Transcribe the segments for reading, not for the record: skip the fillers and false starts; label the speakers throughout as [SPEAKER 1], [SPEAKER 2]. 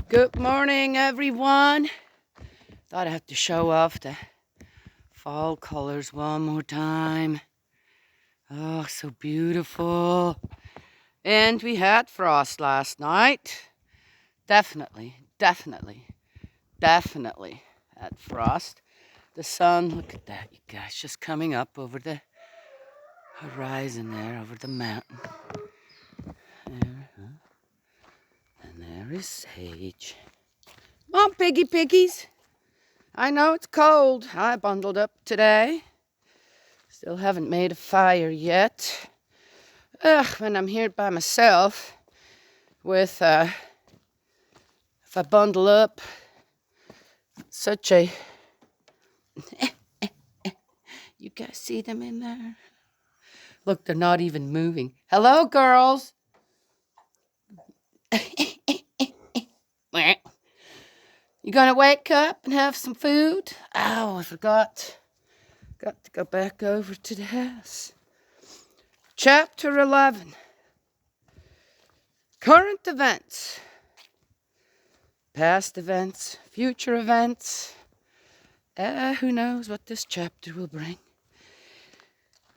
[SPEAKER 1] Good morning, everyone. Thought I had to show off the fall colors one more time. Oh, so beautiful. And we had frost last night. Definitely had frost. The sun, look at that, you guys, just coming up over the horizon there, over the mountain. There, and there is Sage. Come on, piggies. I know it's cold. I bundled up today. Still haven't made a fire yet. When I'm here by myself with, if I bundle up, such a... You guys see them in there? Look, they're not even moving. Hello, girls. You gonna wake up and have some food? Oh, I forgot. Got to go back over to the house. Chapter 11. Current events. Past events. Future events. Who knows what this chapter will bring.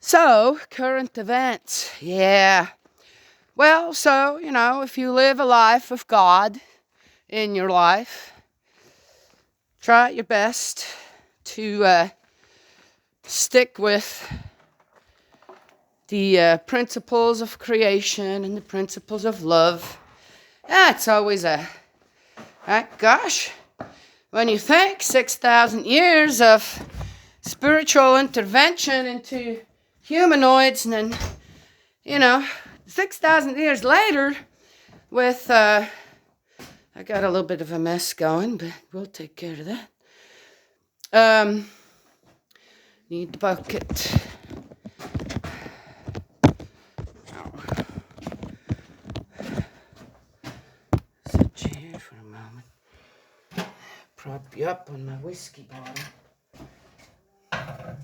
[SPEAKER 1] So, current events. Yeah. Well, so, if you live a life of God in your life, try your best to stick with the principles of creation and the principles of love. It's always gosh, when you think 6,000 years of spiritual intervention into humanoids, and then, 6,000 years later with, I got a little bit of a mess going, but we'll take care of that. Need the bucket. Sit here for a moment. Prop you up on my whiskey bottle. Oh,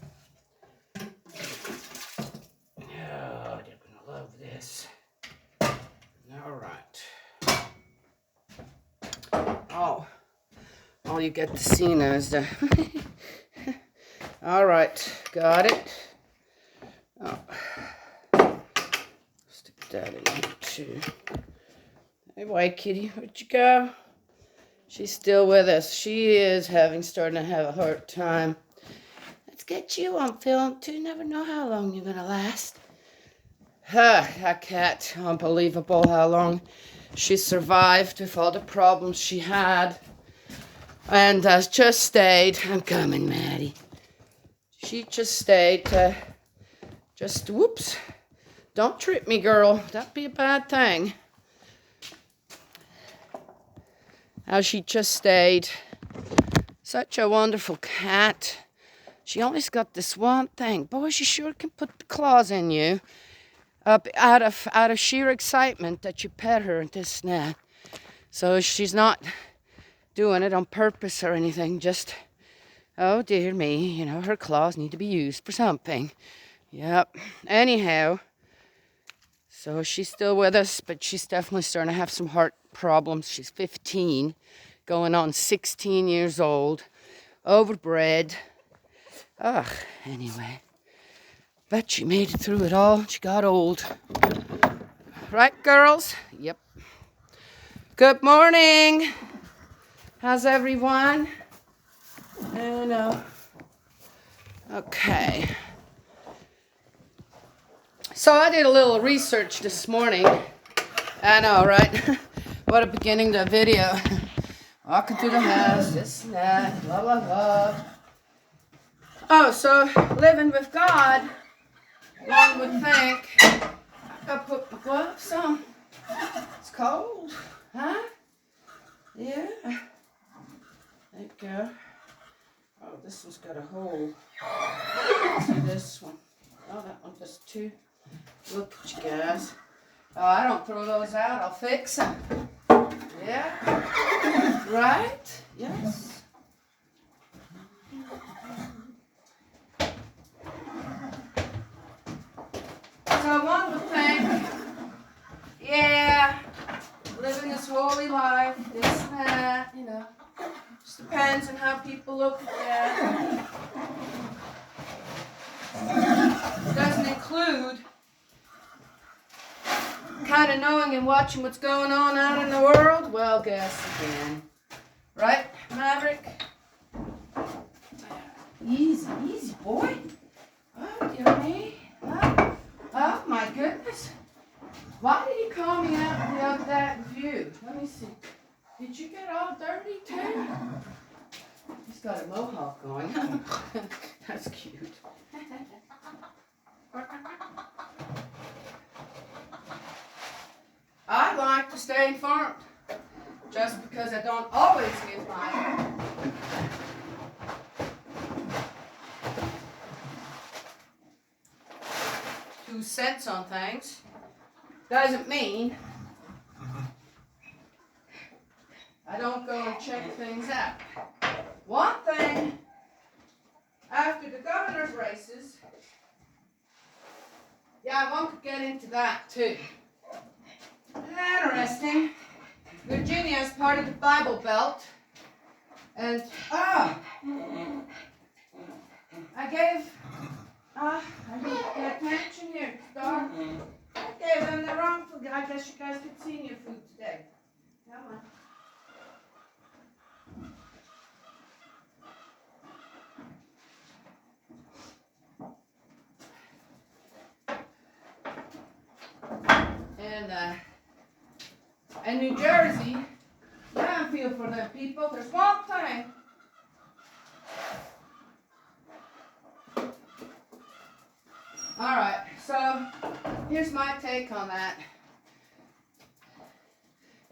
[SPEAKER 1] you're gonna love this. All right. Oh, all you get to see now is the... All right, got it. Oh. Stick that in here too. Hey, white kitty, where'd you go? She's still with us. She is starting to have a hard time. Let's get you on film too. Never know how long you're gonna last. That cat, unbelievable how long she survived with all the problems she had. And just stayed. I'm coming, Maddie. She just stayed. Whoops. Don't trip me, girl. That'd be a bad thing. How she just stayed. Such a wonderful cat. She always got this one thing. Boy, she sure can put the claws in you. Out of sheer excitement that you pet her and this and that. So she's not doing it on purpose or anything. Just, oh dear me, her claws need to be used for something. Yep. Anyhow, so she's still with us, but she's definitely starting to have some heart problems. She's 15, going on 16 years old, overbred. Anyway. But she made it through it all. She got old. Right, girls? Yep. Good morning. How's everyone? Okay. So I did a little research this morning. I know, right? What a beginning to a video. Walking through the house, this and that, blah, blah, blah. Oh, so living with God, one would think, I gotta put my gloves on. It's cold, huh? Yeah. There you go. Oh, this one's got a hole. See this one. Oh, that one does too. Look at you guys. Oh, I don't throw those out. I'll fix them. Yeah. Right? Yes. So one would think, yeah, living this holy life, this and that. that, you know. Just depends on how people look at that. It doesn't include kind of knowing and watching what's going on out in the world. Well, guess again. Right, Maverick? Easy, easy, boy. Oh, dear me. Oh, my goodness. Why did he call me out of that view? Let me see. Did you get all dirty, too? He's got a mohawk going. That's cute. I like to stay informed. Just because I don't always give my 2 cents on things doesn't mean I don't go and check things out. One thing, after the governor's races, yeah, one could get into that too. Interesting. Virginia is part of the Bible Belt, and I didn't pay attention here, Star. I gave them the wrong food. I guess you guys could see your food today. Come on. And New Jersey, yeah, I feel for them people. There's one thing. All right, so here's my take on that.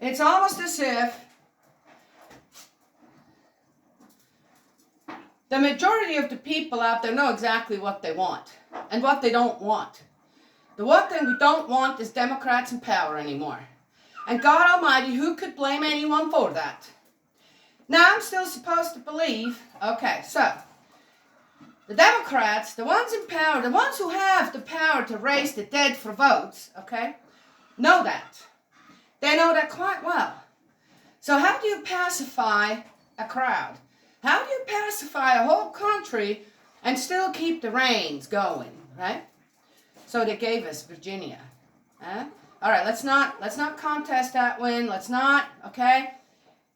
[SPEAKER 1] It's almost as if the majority of the people out there know exactly what they want and what they don't want. The one thing we don't want is Democrats in power anymore. And God Almighty, who could blame anyone for that? Now I'm still supposed to believe, okay, so the Democrats, the ones in power, the ones who have the power to raise the dead for votes, okay, know that. They know that quite well. So how do you pacify a crowd? How do you pacify a whole country and still keep the reins going, right? So they gave us Virginia. Huh? All right, let's not contest that win. Let's not, okay?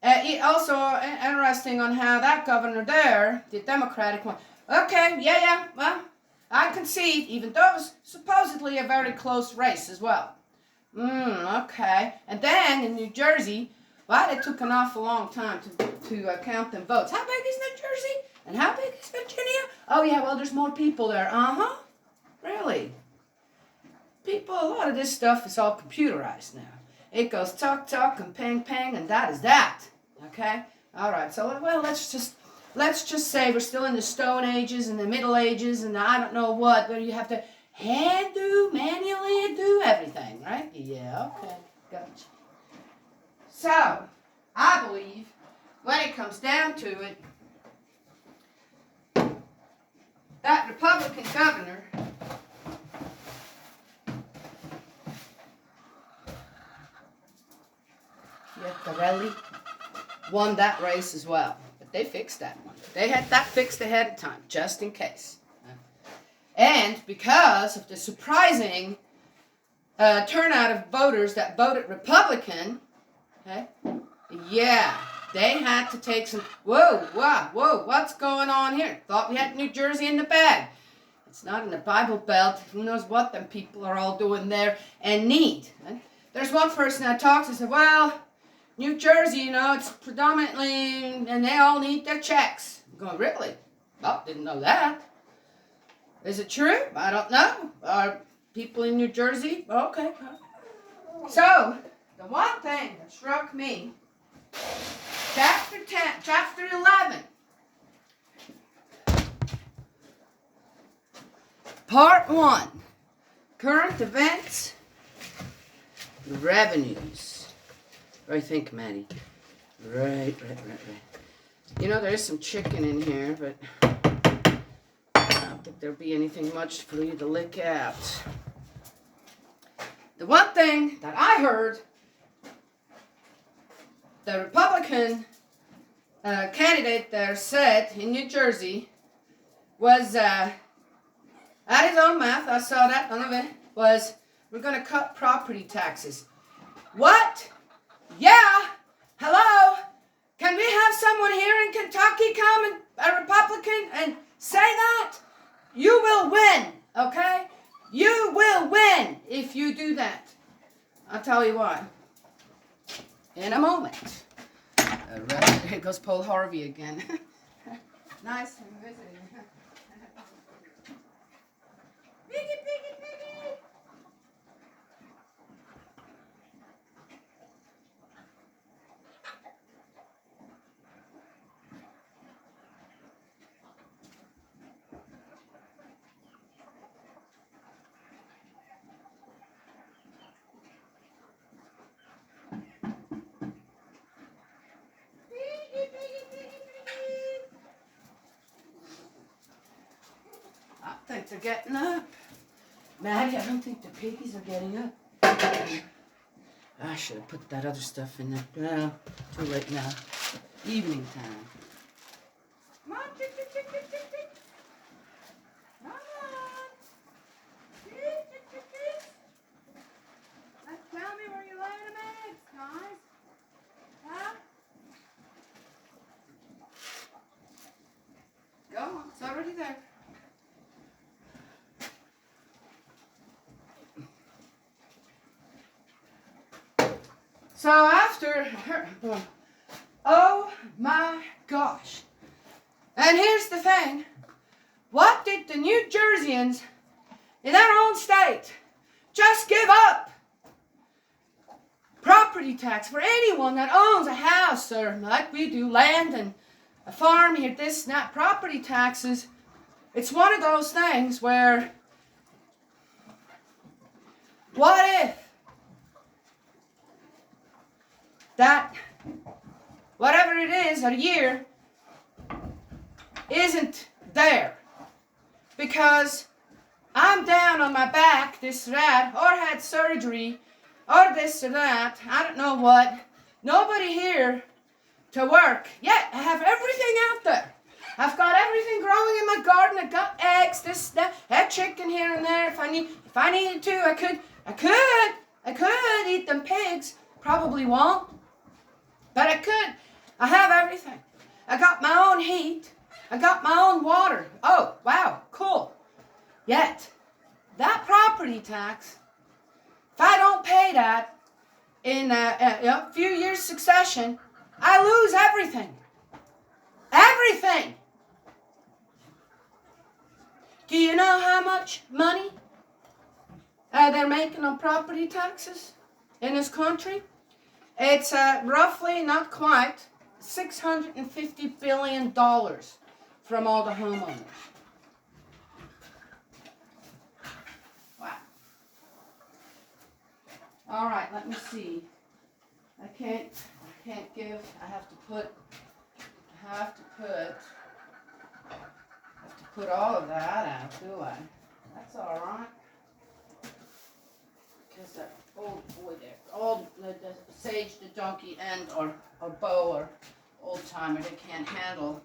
[SPEAKER 1] Also interesting on how that governor there, the Democratic one, okay, yeah, well, I concede, even though it was supposedly a very close race as well. Okay. And then in New Jersey, well, it took an awful long time to count them votes. How big is New Jersey? And how big is Virginia? Oh, yeah, well, there's more people there. Uh-huh. Really? People, a lot of this stuff is all computerized now. It goes talk, talk, and ping, ping, and that is that. Okay? All right, so, well, let's just say we're still in the Stone Ages and the Middle Ages and I don't know what, where you have to manually do everything, right? Yeah, okay, gotcha. So, I believe, when it comes down to it, that Republican governor Chiattarelli won that race as well. But they fixed that one. They had that fixed ahead of time, just in case. And because of the surprising turnout of voters that voted Republican, okay, yeah, they had to take some, whoa, what's going on here? Thought we had New Jersey in the bag. It's not in the Bible Belt. Who knows what them people are all doing there and need. Right? There's one person I talked to said, well, New Jersey, you know, it's predominantly, and they all need their checks. I'm going, really? Well, didn't know that. Is it true? I don't know. Are people in New Jersey? Okay. So, the one thing that struck me, chapter 11, part 1, current events, revenues. What do you think, Maddie? Right. You know, there's some chicken in here, but I don't think there'll be anything much for you to lick out. The one thing that I heard, the Republican candidate there said in New Jersey was, at his own mouth, I saw that, none of it, was, we're going to cut property taxes. What? Yeah. Hello? Can we have someone here in Kentucky come, and a Republican, and say that? You will win, okay? You will win if you do that. I'll tell you why. In a moment. Here goes Paul Harvey again. Nice visiting. Piggy, piggy, piggy. I think they're getting up. Maddie, I don't think the piggies are getting up. I should have put that other stuff in there. Well, too late now. Evening time. Come on, tick, tick, tick, tick, tick, tick. Come on. Tick, tick, tick, tick. Tell me where you laying them eggs, guys. Huh? Go on, it's already there. So after her, oh my gosh. And here's the thing. What did the New Jerseyans in their own state just give up? Property tax for anyone that owns a house, or like we do, land and a farm here, this and that. Property taxes, it's one of those things where, what if that, whatever it is, a year, isn't there? Because I'm down on my back, this or that, or had surgery, or this or that, I don't know what. Nobody here to work. Yet I have everything out there. I've got everything growing in my garden. I've got eggs, this, that, have chicken here and there. If I needed to, I could eat them pigs. Probably won't. But I could. I have everything. I got my own heat. I got my own water. Oh, wow, cool. Yet, that property tax, if I don't pay that in a few years succession, I lose everything. Everything. Do you know how much money they're making on property taxes in this country? It's roughly, not quite, $650 billion from all the homeowners. Wow. All right, let me see. I can't give, I have to put all of that out, do I? That's all right. Because that old boy there, the Sage, the donkey, and or Bo, or old timer, they can't handle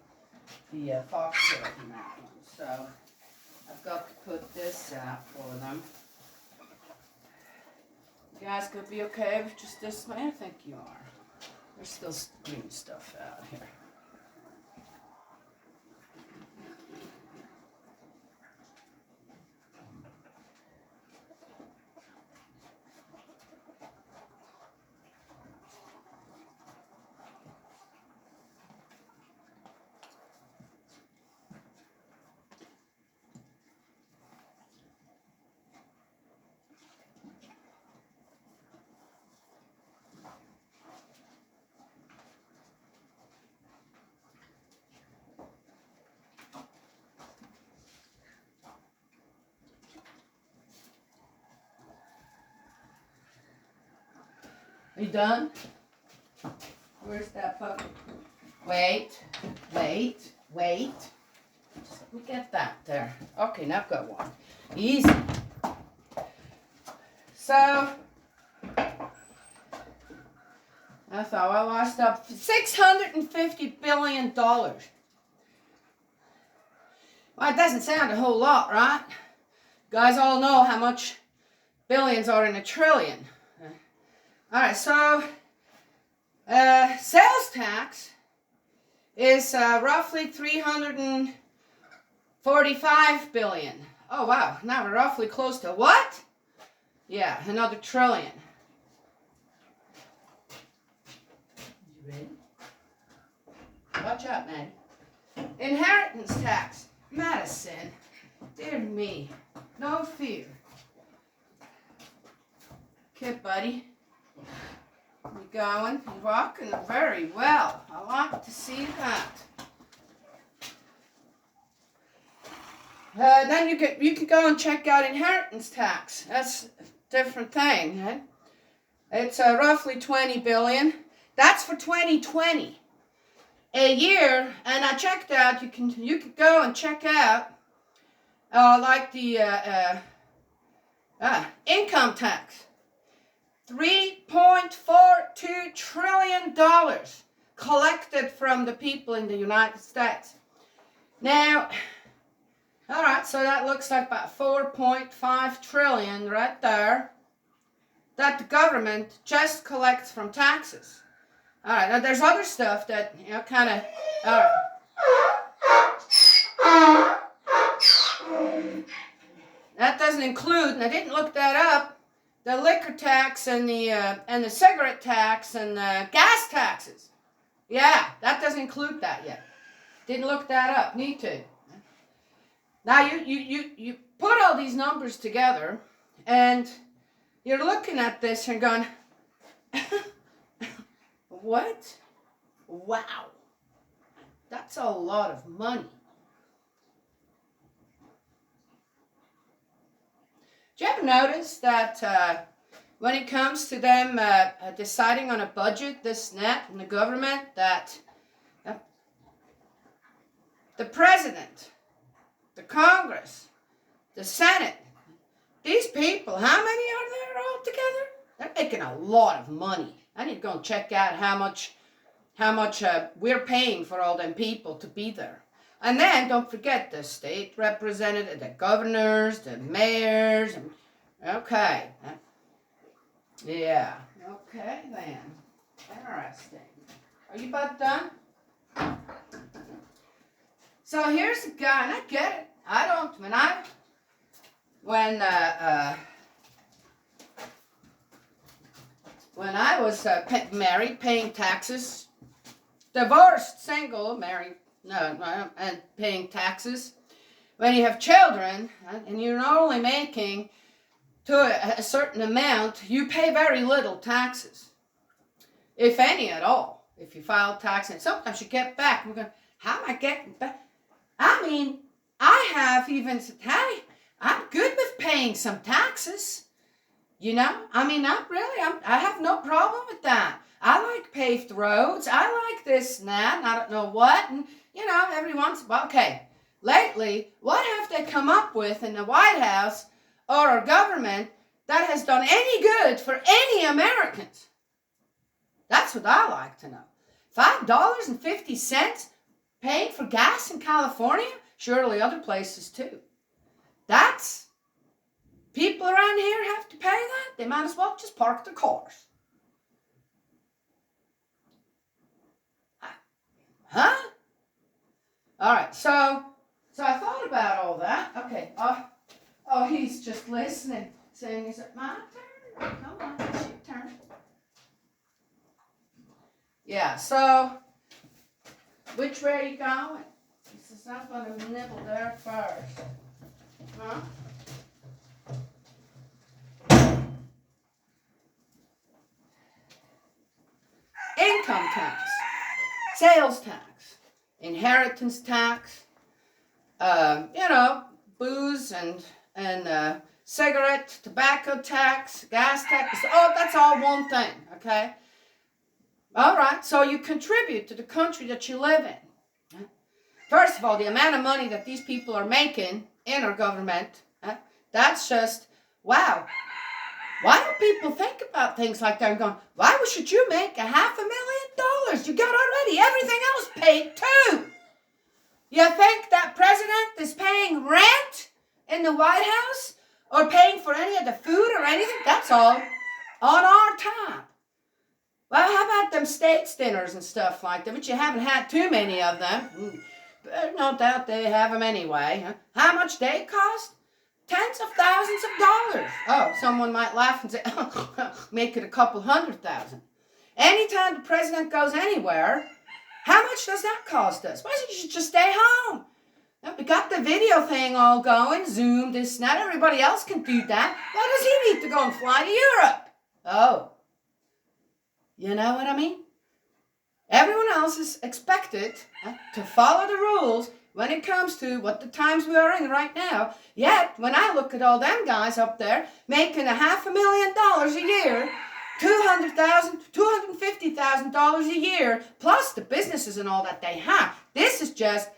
[SPEAKER 1] the foxtail in that one. So I've got to put this out for them. You guys could be okay with just this way? I think you are. There's still green stuff out here. Are you done? Where's that puppy? Wait. Look at that there. Okay, now I've got one. Easy. So, That's all I lost up. $650 billion. Well, it doesn't sound a whole lot, right? You guys all know how much billions are in a trillion. All right, so sales tax is roughly 345 billion. Oh, wow. Now we're roughly close to what? Yeah, another trillion. You ready? Watch out, man. Inheritance tax. Madison. Dear me. No fear. Okay, buddy. You're going. You're walking very well. I like to see that. Then you can go and check out inheritance tax. That's a different thing. Right? It's roughly 20 billion. That's for 2020. A year, and I checked out. You can go and check out like the income tax. $3.42 trillion collected from the people in the United States. Now, all right, so that looks like about 4.5 trillion right there that the government just collects from taxes. All right, now there's other stuff that, kind of, all right. That doesn't include, and I didn't look that up, the liquor tax and the cigarette tax and the gas taxes. Yeah, that doesn't include that yet. Didn't look that up. Need to. Now you put all these numbers together, and you're looking at this and going, what? Wow, that's a lot of money. Do you ever notice that when it comes to them deciding on a budget, this and that, in the government, that the president, the Congress, the Senate, these people, how many are there all together? They're making a lot of money. I need to go and check out how much we're paying for all them people to be there. And then don't forget the state representative, the governors, the mayors. Okay. Yeah. Okay then. Interesting. Are you about done? So here's a guy, and I get it. I don't. When I was married, paying taxes, divorced, single, married. No, and paying taxes. When you have children, and you're not only making to a certain amount, you pay very little taxes, if any at all. If you file taxes, and sometimes you get back. We're going, how am I getting back? I mean, I have even said, hey, I'm good with paying some taxes. I mean, not really. I have no problem with that. I like paved roads. I like this and that, and I don't know what, and every once in a while. Okay, lately, what have they come up with in the White House or our government that has done any good for any Americans? That's what I like to know. $5.50 paying for gas in California? Surely other places too. That's, people around here have to pay that? They might as well just park their cars. Huh? All right, so I thought about all that. Okay, he's just listening, saying, is it my turn? Come on, it's your turn. Yeah, so, which way are you going? He says, I'm going to nibble there first. Huh? Income tax, sales tax, inheritance tax, booze and cigarette, tobacco tax, gas tax. Oh, that's all one thing, okay? All right, so you contribute to the country that you live in. First of all, the amount of money that these people are making in our government, that's just, wow. Why don't people think about things like that and going, why should you make $500,000? You got already everything else paid too. You think that president is paying rent in the White House or paying for any of the food or anything? That's all on our time. Well, how about them steaks dinners and stuff like that? But you haven't had too many of them. There's no doubt they have them anyway. How much they cost? Tens of thousands of dollars. Oh, someone might laugh and say, make it a couple $100,000. Anytime the president goes anywhere, how much does that cost us? Why don't you just stay home? We got the video thing all going, Zoom, this, and that. Everybody else can do that. Why does he need to go and fly to Europe? Oh. You know what I mean? Everyone else is expected to follow the rules when it comes to what the times we are in right now. Yet, when I look at all them guys up there making $500,000 a year, $200,000, $250,000 a year, plus the businesses and all that they have, this is just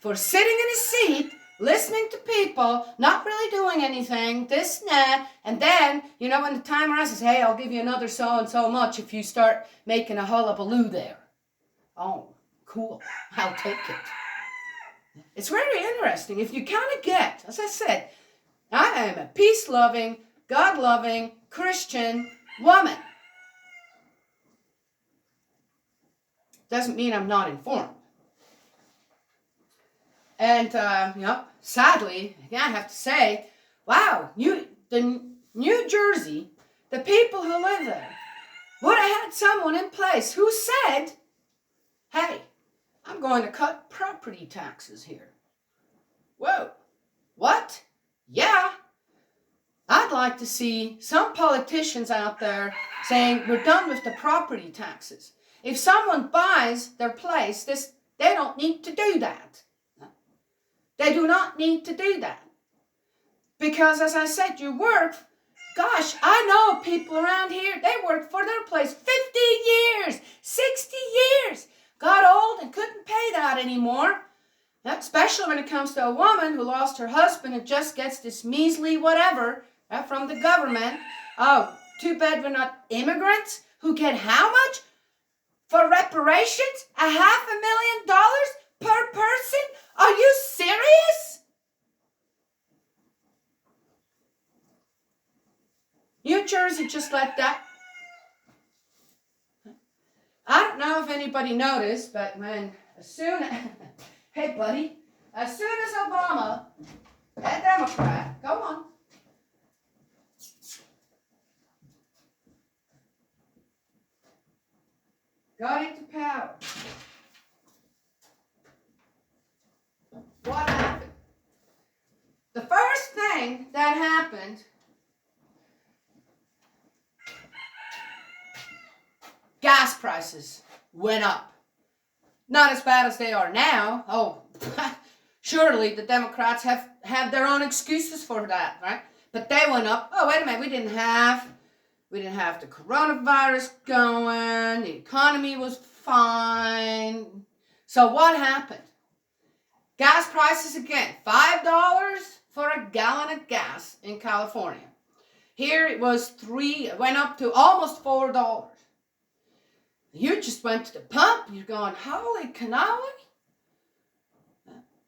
[SPEAKER 1] for sitting in a seat, listening to people, not really doing anything, this and that, and then, when the time arises, hey, I'll give you another so and so much if you start making a hullabaloo there. Oh, cool. I'll take it. It's very interesting. If you kind of get, as I said, I am a peace-loving, God-loving, Christian woman. Doesn't mean I'm not informed. And, sadly, I have to say, wow, the New Jersey, the people who live there, would have had someone in place who said, hey, I'm going to cut property taxes here. Whoa, what? Yeah. I'd like to see some politicians out there saying, we're done with the property taxes. If someone buys their place, they don't need to do that. They do not need to do that. Because, as I said, you work, gosh, I know people around here, they worked for their place 50 years, 60 years, got old and couldn't pay that anymore. Especially when it comes to a woman who lost her husband and just gets this measly whatever from the government. Oh, too bad we're not immigrants who get how much? For reparations? $500,000 per person? Are you serious? New Jersey just let that. I don't know if anybody noticed, but hey buddy, as soon as Obama, a Democrat, go on. Got into power. What happened? The first thing that happened, gas prices went up. Not as bad as they are now. Oh, surely the Democrats have their own excuses for that, right? But they went up. Oh, wait a minute, we didn't have the coronavirus going. The economy was fine. So what happened? Gas prices again, $5 for a gallon of gas in California. Here it was it went up to almost $4. You just went to the pump, you're going, holy cannoli.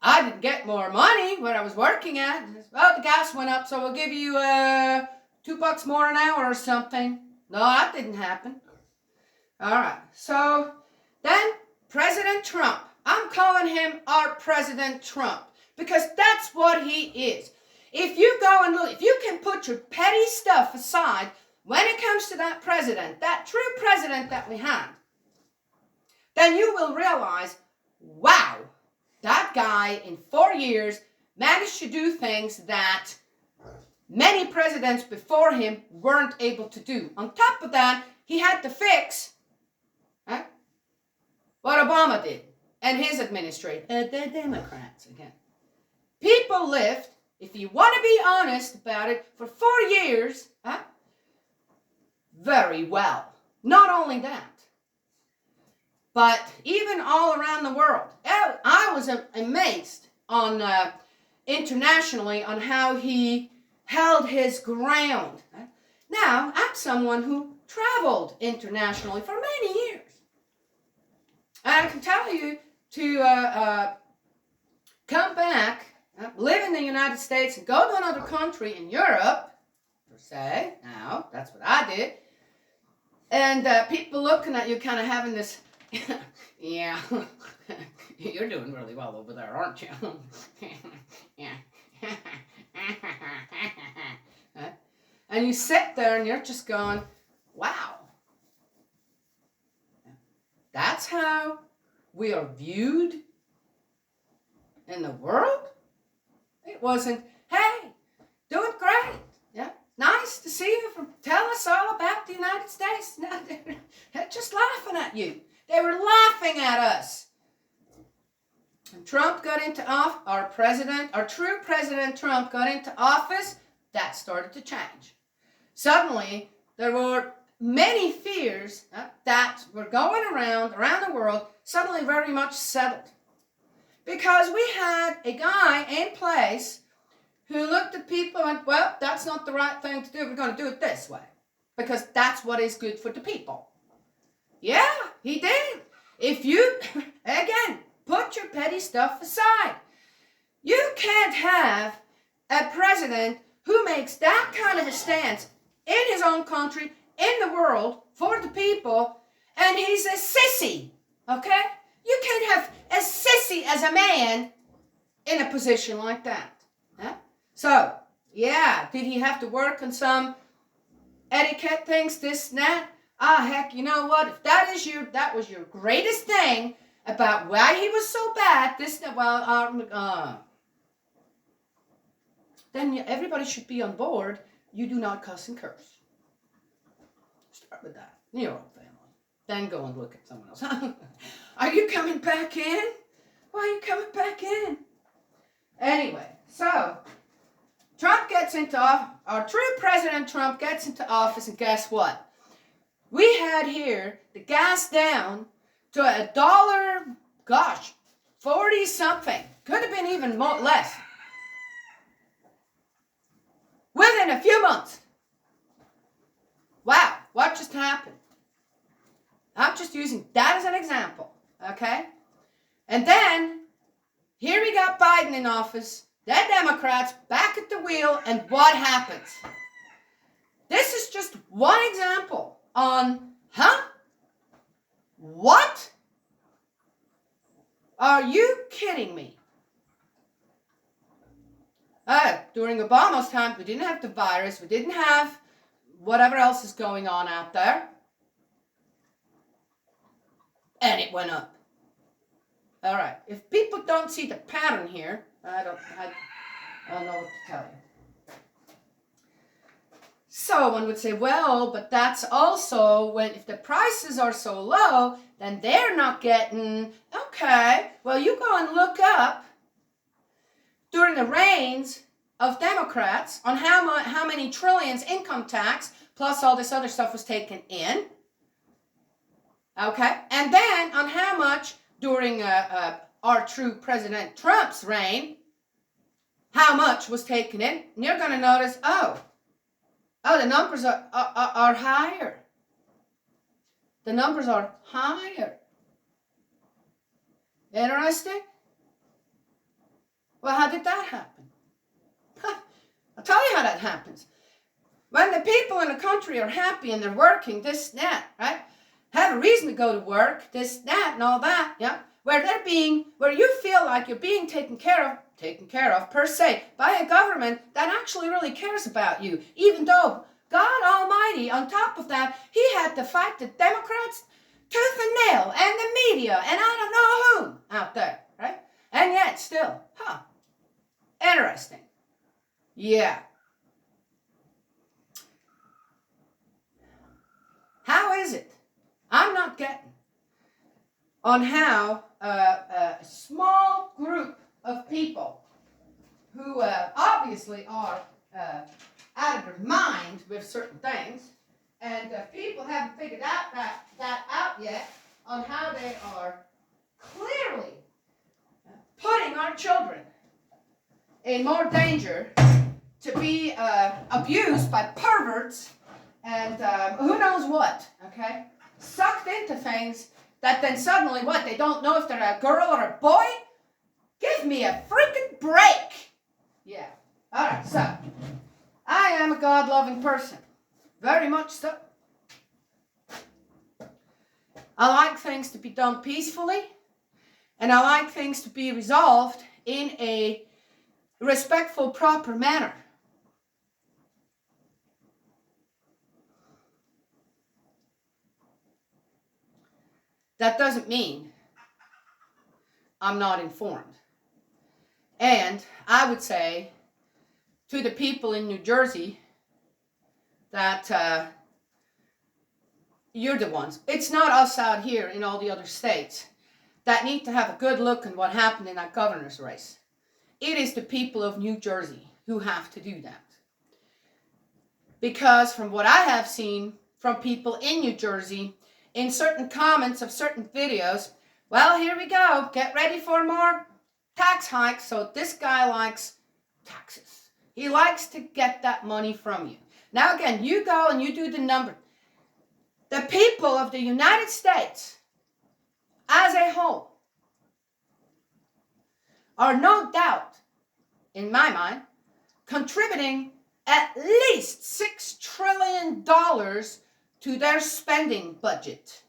[SPEAKER 1] I didn't get more money where I was working at. Well, the gas went up, so we'll give you $2 more an hour or something. No, that didn't happen. All right, so then President Trump. I'm calling him our President Trump because that's what he is. If you go and look, if you can put your petty stuff aside when it comes to that president, that true president that we had, then you will realize, wow, that guy in 4 years managed to do things that many presidents before him weren't able to do. On top of that, he had to fix what Obama did. And his administration, the Democrats again. People lived, if you want to be honest about it, for 4 years, very well. Not only that, but even all around the world. I was amazed on internationally on how he held his ground. Now, I'm someone who traveled internationally for many years. And I can tell you to come back, live in the United States, and go to another country in Europe, per se. Now, that's what I did. And people looking at you kind of having this, yeah, you're doing really well over there, aren't you? Yeah. And you sit there and you're just going, wow. That's how we are viewed in the world? It wasn't, hey, doing great. Yeah, nice to see you. Tell us all about the United States. No, they're just laughing at you. They were laughing at us. When Trump got into office, our true President Trump got into office, that started to change. Suddenly, there were many fears that were going around the world, suddenly very much settled. Because we had a guy in place who looked at people and went, well, that's not the right thing to do. We're going to do it this way. Because that's what is good for the people. Yeah, he did. If you, again, put your petty stuff aside. You can't have a president who makes that kind of a stance in his own country, in the world, for the people, and he's a sissy, okay? You can't have a sissy as a man in a position like that. Huh? So, yeah, did he have to work on some etiquette things, this and that? Ah, heck, you know what? If that was your greatest thing about why he was so bad, then everybody should be on board. You do not cuss and curse. Start with that in your own family. Then go and look at someone else. Are you coming back in? Why are you coming back in? Anyway, so Trump gets into office. Our true President Trump gets into office, and guess what? We had here the gas down to $1, 40 something. Could have been even less. Within a few months. Wow, what just happened? I'm just using that as an example, okay? And then, here we got Biden in office, the Democrats back at the wheel, and what happens? This is just one example on, what? Are you kidding me? During Obama's time, we didn't have the virus, we didn't have whatever else is going on out there. And it went up. All right. If people don't see the pattern here, I don't know what to tell you. So one would say, well, but that's also if the prices are so low, then they're not getting, okay, well, you go and look up during the reigns of Democrats on how many trillions income tax plus all this other stuff was taken in. Okay, and then on how much during our true President Trump's reign, how much was taken in, and you're going to notice, the numbers are higher. The numbers are higher. Interesting? Well, how did that happen? I'll tell you how that happens. When the people in the country are happy and they're working, this and that, right? Have a reason to go to work, this, that, and all that, yeah? Where you feel like you're being taken care of per se, by a government that actually really cares about you, even though God Almighty, on top of that, he had to fight the Democrats tooth and nail, and the media, and I don't know who out there, right? And yet still, interesting. Yeah. How is it? I'm not getting on how a small group of people who obviously are out of their mind with certain things, and people haven't figured that out yet on how they are clearly putting our children in more danger to be abused by perverts and who knows what, okay? Sucked into things that then suddenly, what, they don't know if they're a girl or a boy? Give me a freaking break. Yeah. All right, so I am a God-loving person. Very much so. I like things to be done peacefully, and I like things to be resolved in a respectful, proper manner. That doesn't mean I'm not informed. And I would say to the people in New Jersey that you're the ones. It's not us out here in all the other states that need to have a good look at what happened in that governor's race. It is the people of New Jersey who have to do that. Because from what I have seen from people in New Jersey, in certain comments of certain videos, well, here we go. Get ready for more tax hikes. So this guy likes taxes. He likes to get that money from you. Now, again, you go and you do the number. The people of the United States as a whole are no doubt, in my mind, contributing at least $6 trillion to their spending budget.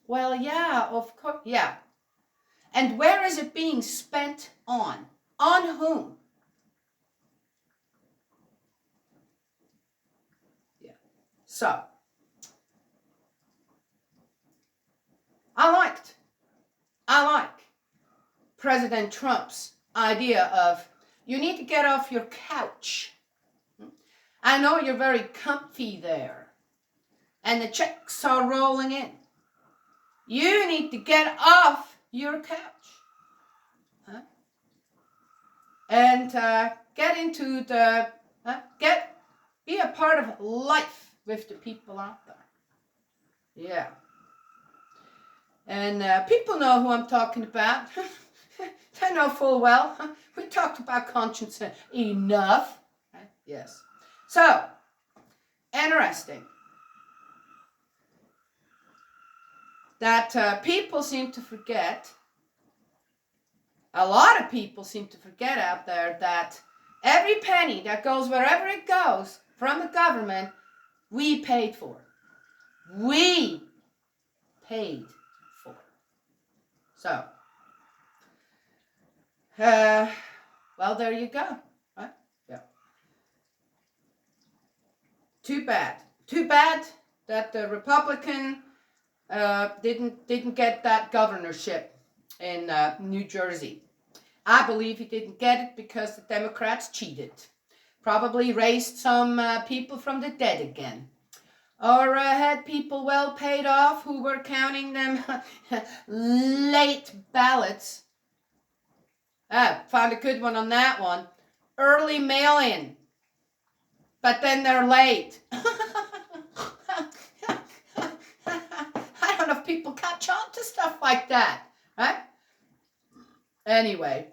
[SPEAKER 1] Well, yeah, of course, yeah. And where is it being spent on? On whom? Yeah. So, I like President Trump's idea of you need to get off your couch. I know you're very comfy there, and the checks are rolling in. You need to get off your couch, and get into the be a part of life with the people out there. Yeah, and people know who I'm talking about. They know full well. We talked about conscience enough. Yes. So, interesting that people seem to forget, a lot of people seem to forget out there that every penny that goes wherever it goes from the government, we paid for. We paid for. So, well, there you go. Right? Yeah. Too bad. Too bad that the Republican didn't get that governorship in New Jersey. I believe he didn't get it because the Democrats cheated. Probably raised some people from the dead again. Or had people well paid off who were counting them late ballots. Found a good one on that one. Early mail-in. But then they're late. I don't know if people catch on to stuff like that. Right? Anyway,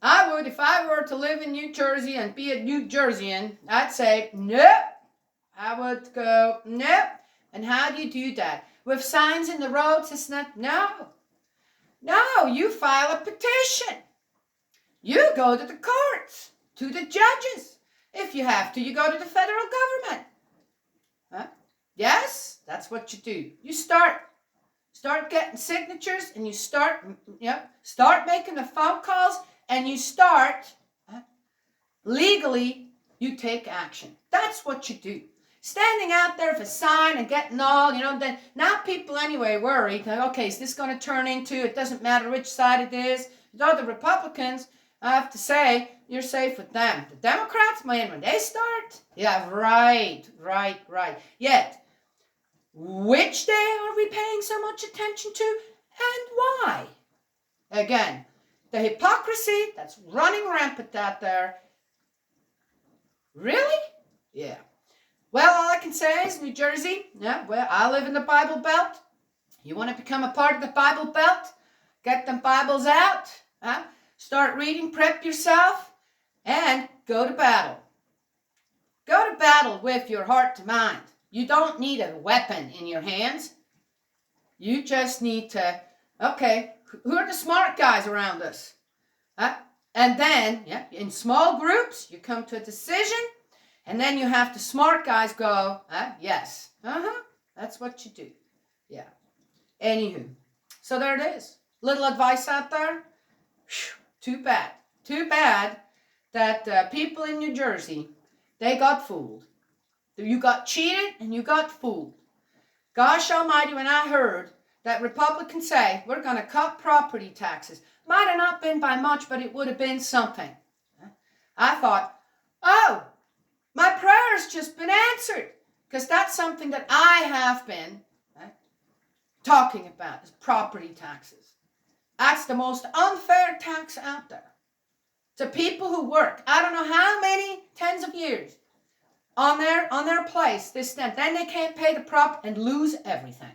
[SPEAKER 1] I would, if I were to live in New Jersey and be a New Jerseyan, I'd say, nope. I would go, nope. And how do you do that? With signs in the roads, it's not, no. No, you file a petition. You go to the courts, to the judges. If you have to, you go to the federal government. Huh? Yes, that's what you do. You start getting signatures, and you start making the phone calls, and you start, legally, you take action. That's what you do. Standing out there with a sign and getting all, then now people anyway worry, okay, is this going to turn into, it doesn't matter which side it is. Though the Republicans, I have to say, you're safe with them. The Democrats, man, when they start, yeah, right. Yet, which day are we paying so much attention to, and why? Again, the hypocrisy that's running rampant out there. Really? Yeah. Well, all I can say is New Jersey, well, I live in the Bible Belt. You want to become a part of the Bible Belt? Get them Bibles out. Start reading, prep yourself, and go to battle. Go to battle with your heart to mind. You don't need a weapon in your hands. You just need to, okay, who are the smart guys around us? And then, in small groups, you come to a decision, and then you have the smart guys go, yes, that's what you do. Yeah. Anywho, so there it is. Little advice out there. Whew, too bad. Too bad that people in New Jersey, they got fooled. You got cheated and you got fooled. Gosh almighty, when I heard that Republicans say, we're going to cut property taxes, might have not been by much, but it would have been something. I thought, oh, my prayer's just been answered. Because that's something that I have been talking about, is property taxes. That's the most unfair tax out there. To people who work, I don't know how many tens of years on their place, then they can't pay the prop and lose everything.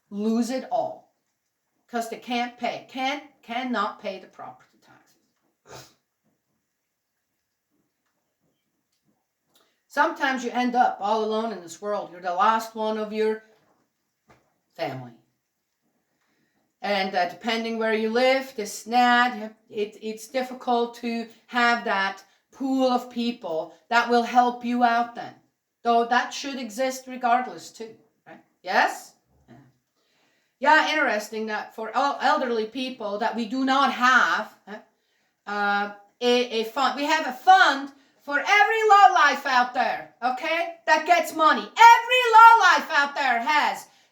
[SPEAKER 1] Lose it all. Because they can't pay. Cannot pay the property taxes. Sometimes you end up all alone in this world. You're the last one of your family. And depending where you live, it's difficult to have that pool of people that will help you out then. Though that should exist regardless too, right? Yes? Yeah, interesting that for elderly people that we do not have a fund. We have a fund for every lowlife out there, okay, that gets money. Every lowlife out there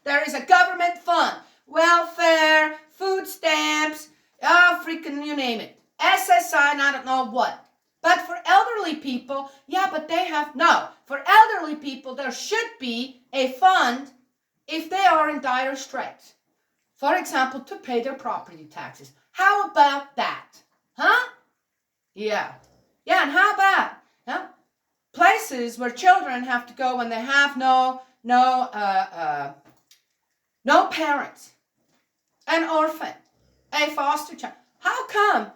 [SPEAKER 1] there is a government fund. Welfare, food stamps, you name it. SSI and I don't know what. But for elderly people, for elderly people, there should be a fund if they are in dire straits. For example, to pay their property taxes. How about that? Huh? Yeah. Yeah, and how about places where children have to go when they have no parents, an orphan, a foster child. How come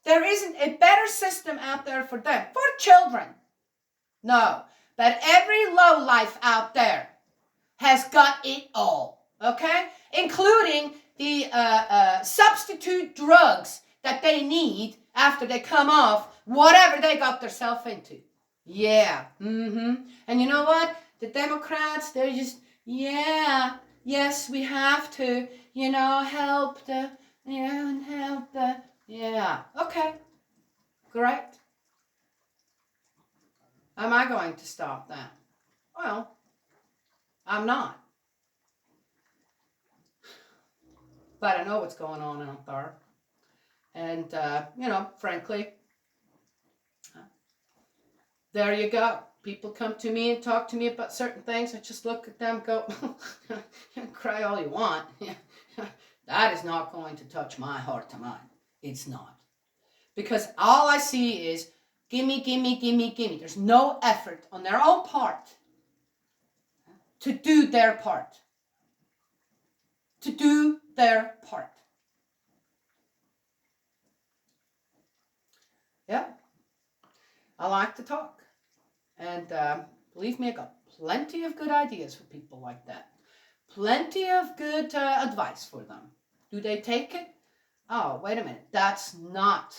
[SPEAKER 1] there isn't a better system out there for them, for children? No, but every lowlife out there has got it all, okay? Including the substitute drugs that they need after they come off whatever they got themselves into. Yeah, And you know what? The Democrats, they're just, yes, we have to, help okay, great. Am I going to stop that? Well, I'm not. But I know what's going on out there. And, frankly, there you go. People come to me and talk to me about certain things. I just look at them and go, cry all you want. That is not going to touch my heart to mind. It's not. Because all I see is gimme, gimme, gimme, gimme. There's no effort on their own part to do their part. To do their part. Yeah. I like to talk. And believe me, I got plenty of good ideas for people like that. Plenty of good advice for them. Do they take it? Oh, wait a minute. That's not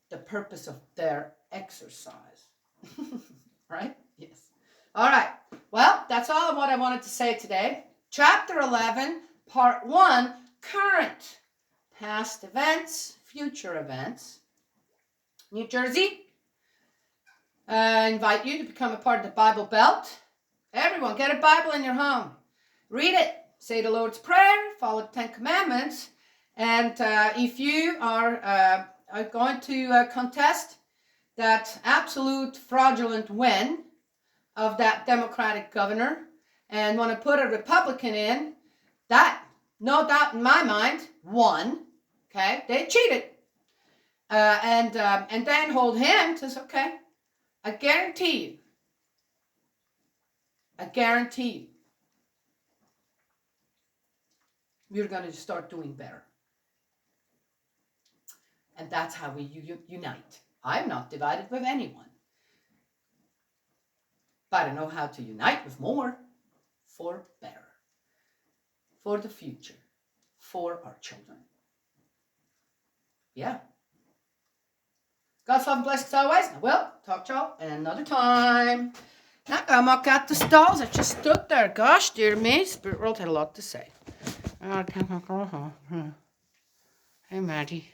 [SPEAKER 1] the purpose of their exercise. Right? Yes. All right. Well, that's all of what I wanted to say today. Chapter 11, Part 1, Current. Past events, future events. New Jersey. I invite you to become a part of the Bible Belt. Everyone, get a Bible in your home. Read it. Say the Lord's Prayer. Follow the 10 Commandments. And if you are going to contest that absolute fraudulent win of that Democratic governor and want to put a Republican in, that, no doubt in my mind, won. Okay? They cheated. And then hold him to, okay, I guarantee you, we're going to start doing better. And that's how we unite. I'm not divided with anyone. but I know how to unite with more for better, for the future, for our children. Yeah. God's love and blessings always. I will talk to y'all another time. Not gonna muck out the stalls. I just stood there. Gosh, dear me. Spirit World had a lot to say. Hey, Maddie.